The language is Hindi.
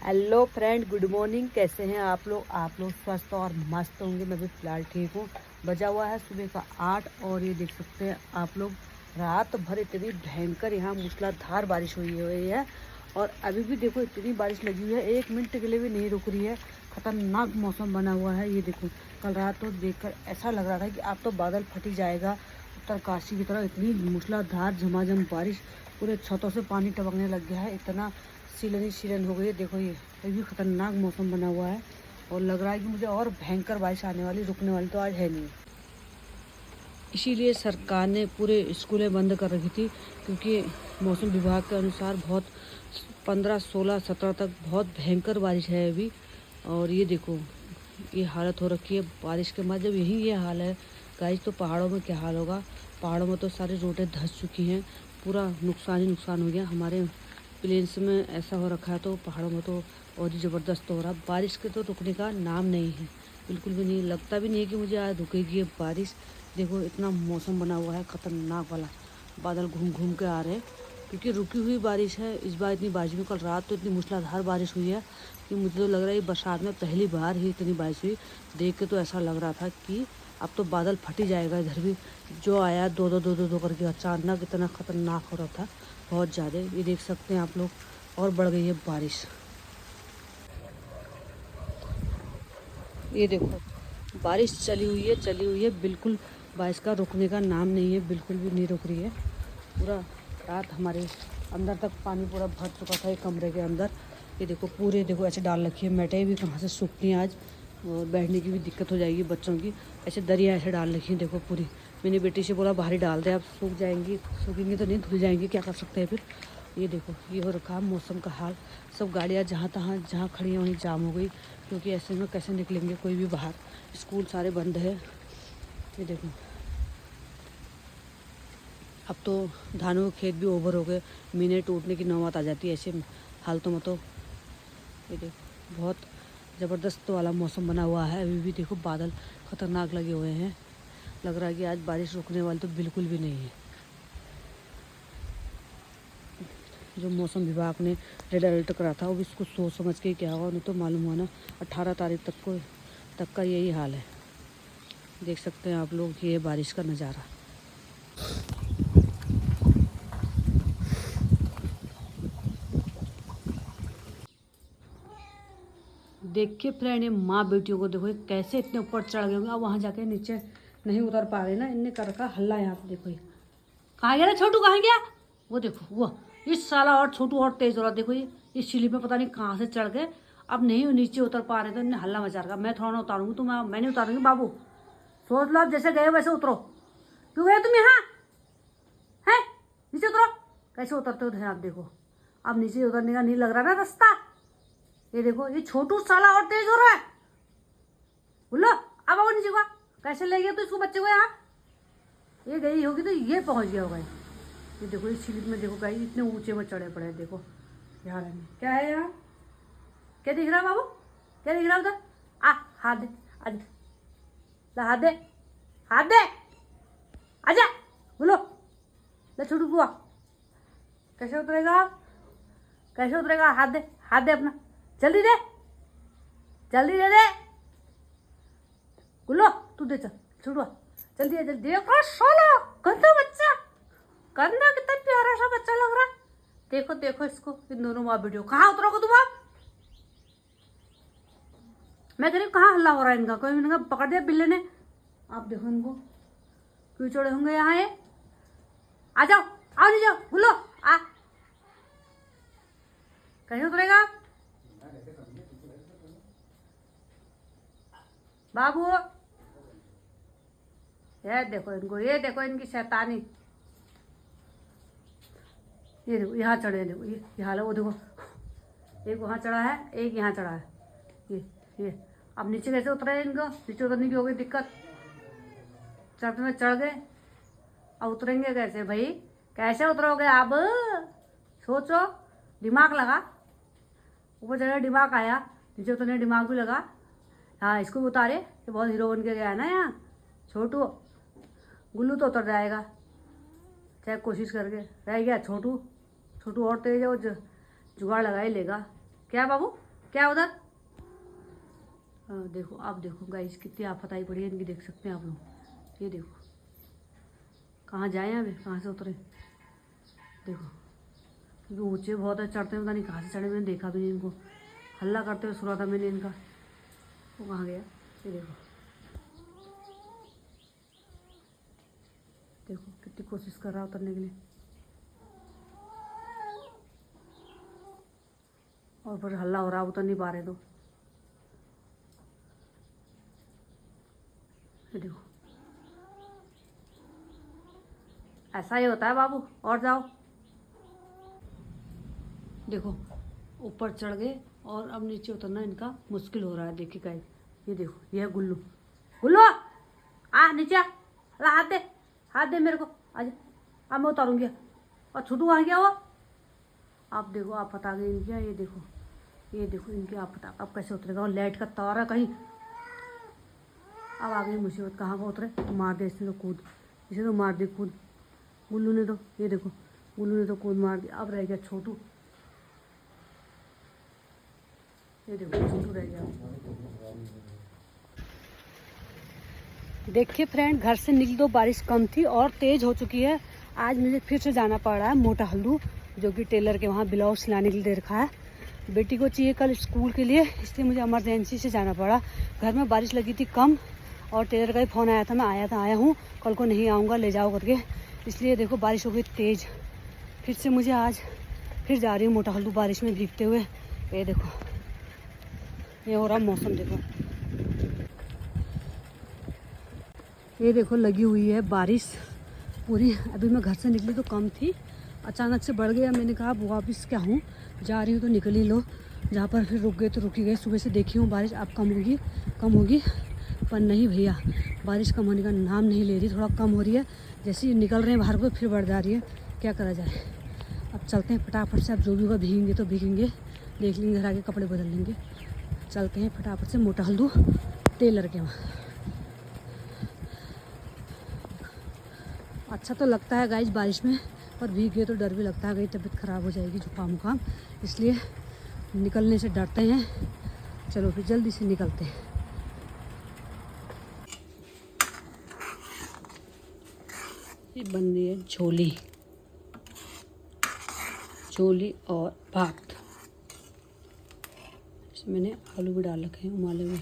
Hello friend, good morning. कैसे हैं आप लोग स्वस्थ और मस्त होंगे। मैं भी फिलहाल ठीक हूँ। बजा हुआ है सुबह का 8 और ये देख सकते हैं आप लोग, रात भर इतनी भयंकर यहाँ मूसलाधार बारिश हुई है। और अभी भी देखो इतनी बारिश लगी हुई है, 1 मिनट के लिए भी नहीं रुक रही है। खतरनाक मौसम बना हुआ है। ये देखो, कल रात तो देखकर ऐसा लग रहा था कि अब तो बादल फट ही जाएगा। उत्तरकाशी की तरह इतनी मूसलाधार झमाझम बारिश, पूरे छतों से पानी टपकने लग गया है। इतना सीलन हो गई है। देखो ये भी खतरनाक मौसम बना हुआ है और लग रहा है कि मुझे और भयंकर बारिश आने वाली, रुकने वाली तो आज है नहीं। इसीलिए सरकार ने पूरे स्कूलें बंद कर रखी थी, क्योंकि मौसम विभाग के अनुसार बहुत 15, 16, 17 तक बहुत भयंकर बारिश है अभी। और ये देखो ये हालत हो रखी है बारिश के बाद। जब यही ये हाल है गाइस, तो पहाड़ों में क्या हाल होगा। पहाड़ों में तो सारी रोडें धंस चुकी हैं, पूरा नुकसान ही नुकसान हो गया। हमारे प्लेन्स में ऐसा हो रखा है, तो पहाड़ों में तो और ही ज़बरदस्त हो रहा। बारिश के तो रुकने का नाम नहीं है, बिल्कुल भी नहीं। लगता भी नहीं है कि मुझे आज रुकेगी ये बारिश। देखो इतना मौसम बना हुआ है खतरनाक वाला, बादल घूम घूम के आ रहे हैं, क्योंकि रुकी हुई बारिश है। इस बार इतनी बारिश में, कल रात तो इतनी मूसलाधार बारिश हुई है कि मुझे तो लग रहा है बरसात में पहली बार ही इतनी बारिश हुई। देख के तो ऐसा लग रहा था कि अब तो बादल फट ही जाएगा। इधर भी जो आया दो करके अचानक इतना खतरनाक हो रहा था, बहुत ज़्यादा। ये देख सकते हैं आप लोग, और बढ़ गई है बारिश। ये देखो बारिश चली हुई है बिल्कुल। बारिश का रुकने का नाम नहीं है, बिल्कुल भी नहीं रुक रही है। पूरा रात हमारे अंदर तक पानी पूरा भर चुका था, एक कमरे के अंदर। ये देखो पूरे देखो ऐसे डाल रखी है, मैटें भी कहाँ से सूखती हैं आज, और बैठने की भी दिक्कत हो जाएगी बच्चों की। ऐसे दरिया ऐसे डाल रखी है देखो पूरी। मैंने बेटी से बोला बाहर ही डाल दे, अब सूख जाएंगी, सूखेंगी तो नहीं, धुल जाएंगी, क्या कर सकते हैं फिर। ये देखो ये हो रखा है मौसम का हाल। सब गाड़ियाँ जहाँ खड़ी हैं वहीं जाम हो गई, क्योंकि ऐसे में कैसे निकलेंगे कोई भी बाहर। स्कूल सारे बंद है। ये देखो अब तो धानों के खेत भी ओवर हो गए, मीने टूटने की नौबत आ जाती है ऐसे हालतों में तो। ये देखो बहुत ज़बरदस्त वाला मौसम बना हुआ है। अभी भी देखो बादल खतरनाक लगे हुए हैं, लग रहा है कि आज बारिश रुकने वाली तो बिल्कुल भी नहीं है। जो मौसम विभाग ने रेड अलर्ट करा था, वो भी इसको सोच समझ के क्या होगा, नहीं तो मालूम हुआ ना 18 तारीख तक का यही हाल है। देख सकते हैं आप लोग ये बारिश का नज़ारा। देखिए फ्रेंड, ये माँ बेटियों को देखो, ये कैसे इतने ऊपर चढ़ गए होंगे। अब वहाँ जाके नीचे नहीं उतर पा रहे ना, इनने कर रखा हल्ला। यहाँ पे देखो ये कहाँ गया रे छोटू, कहाँ गया। वो देखो वो इस साला और छोटू और तेज हो रहा। देखो ये इस सीढ़ी पे पता नहीं कहाँ से चढ़ गए, अब नहीं नीचे उतर पा रहे, तो इन्हें हल्ला मचा रखा। मैं थोड़ा ना उतारूंगी, तो मैं नहीं उतारूंगी बाबू। सोच लो, आप जैसे गए वैसे उतरो। क्यों गए तुम यहाँ, है नीचे उतरो। कैसे उतरते हो ध्यान, आप देखो। अब नीचे उतरने का नहीं लग रहा ना रास्ता। ये देखो ये छोटू साला और तेज हो रहा है। बोलो अब आओ नीचे को। कैसे ले गया तो इसको, बच्चे को यहाँ। ये गई होगी तो ये पहुंच गया होगा। ये देखो इस स्लिप में देखो गाइस, इतने ऊंचे में चढ़े पड़े हैं। देखो यहाँ क्या है, यहाँ क्या दिख रहा है बाबू, क्या दिख रहा है उधर। आ हाथ दे, आजा ला, हाथ दे, हाथ दे, आजा। बोलो ले छोटू बुआ, कैसे उतरेगा, कैसे उतरेगा। हाथ दे, हाथ दे अपना, जल्दी दे, जल्दी दे दे। गुल्लो तू दे, चल छोटू जल्दी है, जल्दी। देखो सोलो गंदा बच्चा, गंदा कितना प्यारा सा बच्चा लग रहा है। देखो देखो इसको, इन दोनों माँ बेटियों। कहाँ उतरोगे तुम आप। मैं कह रही कहाँ हल्ला हो रहा है इनका, कोई इनका पकड़ दिया बिल्ले ने। आप देखो इनको क्यों चढ़े होंगे यहाँ ये। आ जाओ, आओ नहीं जाओ, बोलो आ। कैसे उतरेगा बाबू। ये देखो इनको, ये देखो इनकी शैतानी। ये देखो यहाँ चढ़े, देखो ये हाल है। वो देखो एक वहाँ चढ़ा है, एक यहाँ चढ़ा है। ये अब नीचे कैसे उतरे इनको, नीचे उतरने की हो गई दिक्कत। चढ़ते में चढ़ गए, अब उतरेंगे कैसे भाई, कैसे उतरोगे अब। सोचो, दिमाग लगा। ऊपर चढ़े दिमाग आया, नीचे उतरने दिमाग भी लगा। हाँ इसको भी उतारे, ये बहुत हीरो बन के गया है ना यहाँ छोटू। गुल्लू तो उतर जाएगा चाहे कोशिश करके, रह गया छोटू। छोटू और तेज है, वो जुगाड़ लगा ही लेगा। क्या बाबू, क्या उधर? देखो आप देखो गाइस कितनी आफत आई पड़ी है इनकी, देख सकते हैं आप लोग। ये देखो कहाँ जाए अभी, कहाँ से उतरे देखो, क्योंकि ऊँचे बहुत है, चढ़ते हैं पता नहीं कहाँ से चढ़े, मैंने देखा भी नहीं इनको। हल्ला करते हुए सुना था मैंने इनका, वो कहाँ गया? ये देखो देखो कितनी कोशिश कर रहा है उतरने के लिए, और फिर हल्ला हो रहा है, उतर नहीं पा रहे। तो ये देखो ऐसा ही होता है बाबू, और जाओ। देखो ऊपर चढ़ गए और अब नीचे उतरना इनका मुश्किल हो रहा है। देखिए गाइस ये देखो, ये है गुल्लू। गुल्लू आ नीचे आ, हाथ दे, हाथ दे मेरे को, आजा। अब मैं उतारूंगी। और छोटू आ गया वो। आप देखो आप पता गए इनकी, ये देखो, ये देखो इनकी आप पता अब कैसे उतरेगा। और लाइट का तार है कहीं। अब आ गई मुसीबत, कहाँ का उतरे? मार दे इसने तो कूद, इसे तो मार दी कूद गुल्लू ने तो। ये देखो गुल्लू ने तो कूद मार दी। अब रह गया छोटू, ये देखो छोटू रह गया। देखिए फ्रेंड, घर से निकली तो बारिश कम थी और तेज़ हो चुकी है। आज मुझे फिर से जाना पड़ रहा है मोटा हल्दू, जो कि टेलर के वहाँ ब्लाउज सिलाने के लिए दे रखा है। बेटी को चाहिए कल स्कूल के लिए, इसलिए मुझे इमरजेंसी से जाना पड़ा। घर में बारिश लगी थी कम और टेलर का ही फ़ोन आया था, मैं आया हूँ, कल को नहीं आऊँगा ले जाओ करके। इसलिए देखो बारिश हो गई तेज़, फिर से मुझे आज फिर जा रही हूँ मोटा हल्दू बारिश में भीगते हुए। ये देखो ये हो रहा मौसम, देखो ये देखो लगी हुई है बारिश पूरी। अभी मैं घर से निकली तो कम थी, अचानक से बढ़ गया। मैंने कहा वापिस क्या हूँ, जा रही हूँ तो निकल ही लो। जहाँ पर फिर रुक गए तो रुकी गए। सुबह से देखी हूँ बारिश अब कम होगी, पर नहीं भैया, बारिश कम होने का नाम नहीं ले रही। थोड़ा कम हो रही है, जैसे ही निकल रहे हैं बाहर को फिर बढ़ जा रही है। क्या करा जाए, अब चलते हैं फटाफट से। अब जो भी होगा भीगेंगे तो भीगेंगे, देख लेंगे, घर आके कपड़े बदल लेंगे। चलते हैं फटाफट से मोटा हल्दू टेलर के वहाँ। अच्छा तो लगता है गाइस बारिश में, पर भीगे तो डर भी लगता है, कहीं तबीयत ख़राब हो जाएगी, जुकाम उकाम, इसलिए निकलने से डरते हैं। चलो फिर जल्दी से निकलते हैं। ये बन रही है झोली, झोली और भात। इसमें मैंने आलू भी डाल रखे हैं उबाले हुए।